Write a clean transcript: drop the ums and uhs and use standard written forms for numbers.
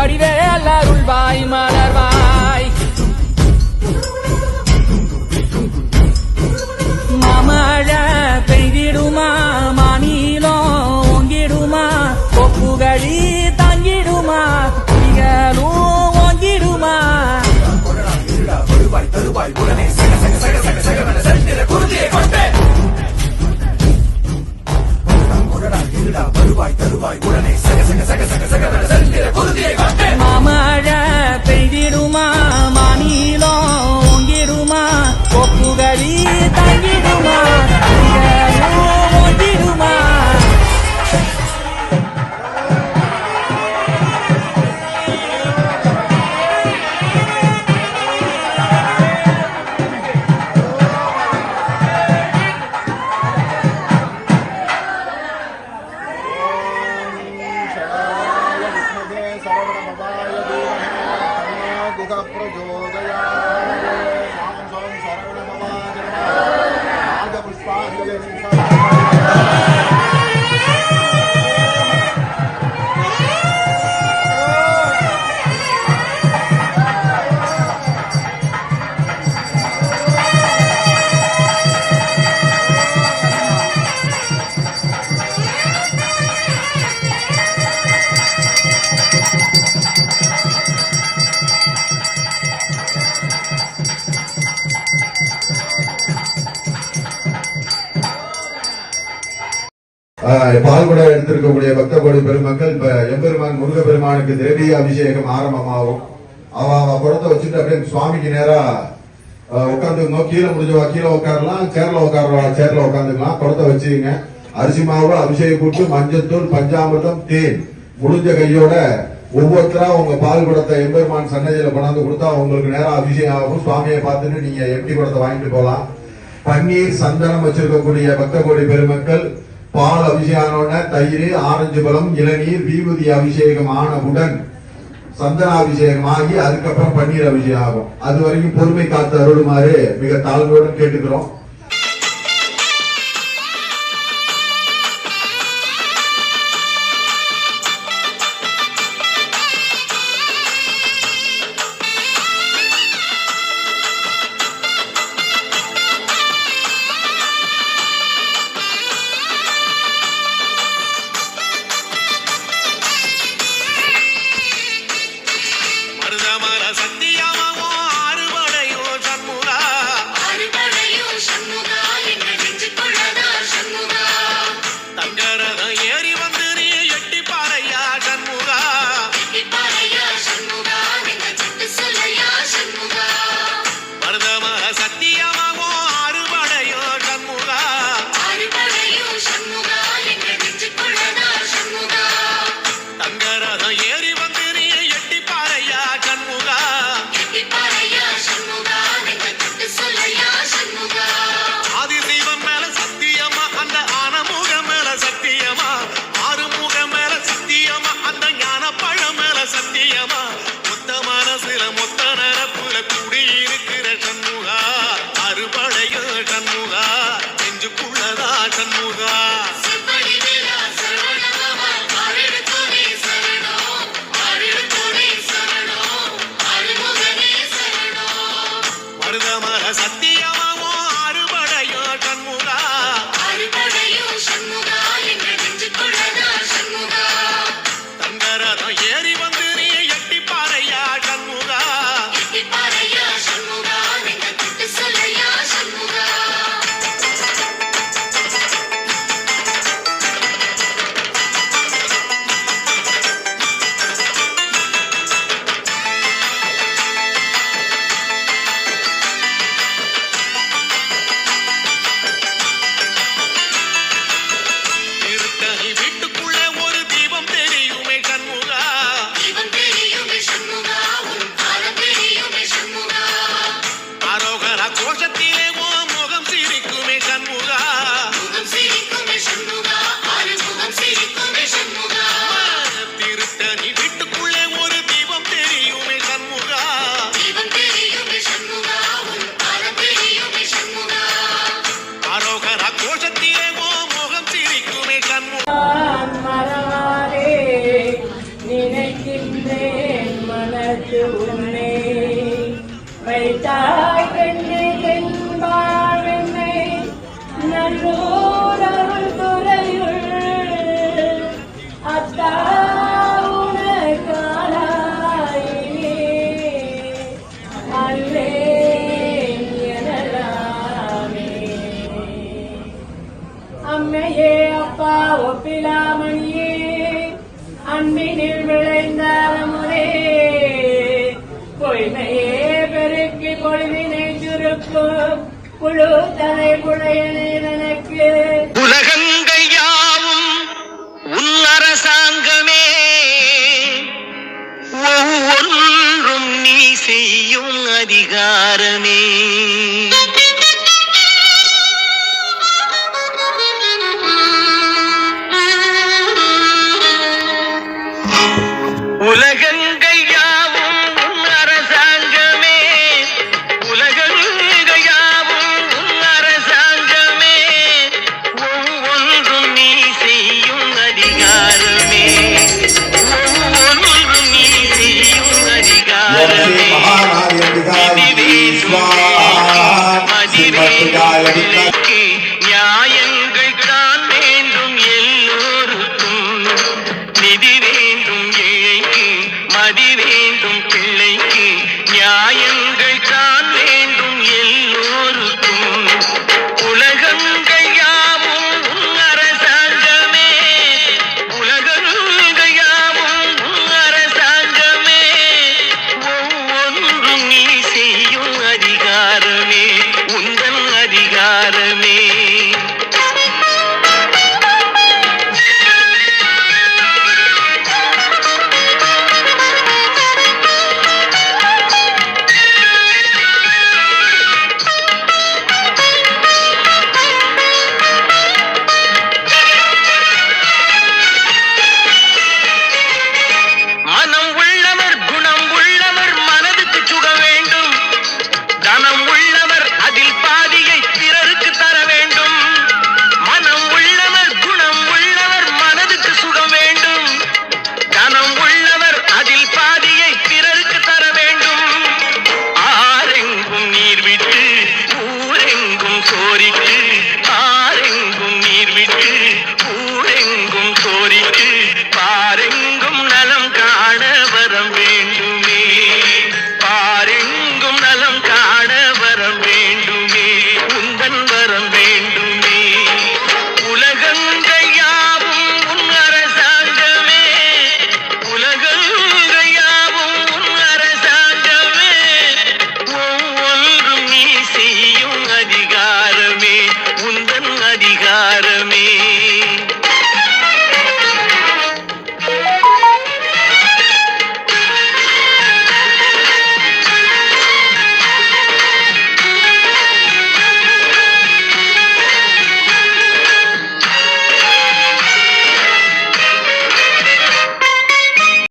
வடிவேல் அருள்வாய் மலர்வாய் மாமழை பெய்திடுமா மாநிலம் ஓங்கிடுமா கொப்புகளி தங்கிடுமா புலிகளும் ஓங்கிடுமா தருவாய் உடனே சக சக சக சக சக செல்கிற குருதியை கொண்டு வருவாய் தருவாய் உடனே சக சக சக சக சக செல்கிற குருதியை கொண்டு மாமழை பெய்திடுமா மாநிலம் ஓங்கிடுமா கொப்புகளி தங்கிடுமா ஓங்கிடுமா பால்குட எடுத்திருக்கக்கூடிய பக்த கோடி பெருமக்கள் இப்ப எம்பெருமான் முருக பெருமானுக்கு திரவிய அபிஷேகம் ஆரம்பமாகும். அவ குடத்தை வச்சுட்டு அப்படியே சுவாமிக்கு நேரா உட்காந்துக்கோ. கீழே முடிஞ்சவா கீழே உட்காரலாம், சேர்ல உட்காரவா சேர்ல உட்காந்துக்கலாம். குடத்தை வச்சுங்க. அரிசி மாவு அபிஷேகம் கூட்டு மஞ்சத்தூள் பஞ்சாமிர்தம் தேன் முடிஞ்ச கையோட ஒவ்வொருத்தரா உங்க பால் குடத்தை எம்பெருமான் சன்னதியில கொண்டாந்து கொடுத்தா உங்களுக்கு நேரம் அபிஷேகம் ஆகும். சுவாமியை பார்த்துட்டு நீங்க எம்டி குடத்தை வாங்கிட்டு போகலாம். பன்னீர் சந்தனம் வச்சிருக்கக்கூடிய பக்த கோடி பெருமக்கள் பால் அபிஷேகம் தயிர் ஆரஞ்சு பழம் இளநீர் விபூதி அபிஷேகம் ஆனவுடன் சந்தனாபிஷேகம் ஆகி அதுக்கப்புறம் பன்னீர் அபிஷேகம் ஆகும். அது வரைக்கும் பொறுமை காத்து அருளுமாறு மிக தாழ்வுடன் கேட்டுக்கிறோம். சத்தியமாவோ அறுபடையோ சண்முகா வைத்தாய் பெண்ணே என் வாழ்வென்னை நல்லூர் அருள் துறையுள் அத்தா உனக்காளாயினே அல்லே எனலாமே அம்மையே அப்பா ஒப்பிலாமணியே அன்பினில் விளைந்த முறை பொய்மையே பெருக்கி பொழுதினை சுருக்கும் புழு தலை புழையனே எனக்கு உலகங்கள் யாவும் உன் அரசாங்கமே ஒவ்வொன்றும் நீ செய்யும் அதிகாரமே உலகங்கள் யாவும் உன் அரசாங்கமே உலகங்கள் யாவும் உன் அரசாங்கமே ஒவ்வொன்றும் நீ செய்யும் அதிகாரமே ஒவ்வொன்றும் நீ செய்யும் அதிகாரமே மதிவேற்கு நியாயங்கள் தான் வேண்டும் எல்லோருக்கும் நிதி வேண்டும் ஏழைக்கு மதி வேண்டும் பிள்ளைக்கு நியாயங்கள் தான் வேண்டும் எல்லோருக்கும் உலகங்கள் யாவும் உன் அரசாங்கமே உலகங்கள் யாவும் உன் அரசாங்கமே ஒவ்வொன்றும் நீ செய்யும் அதிகாரம்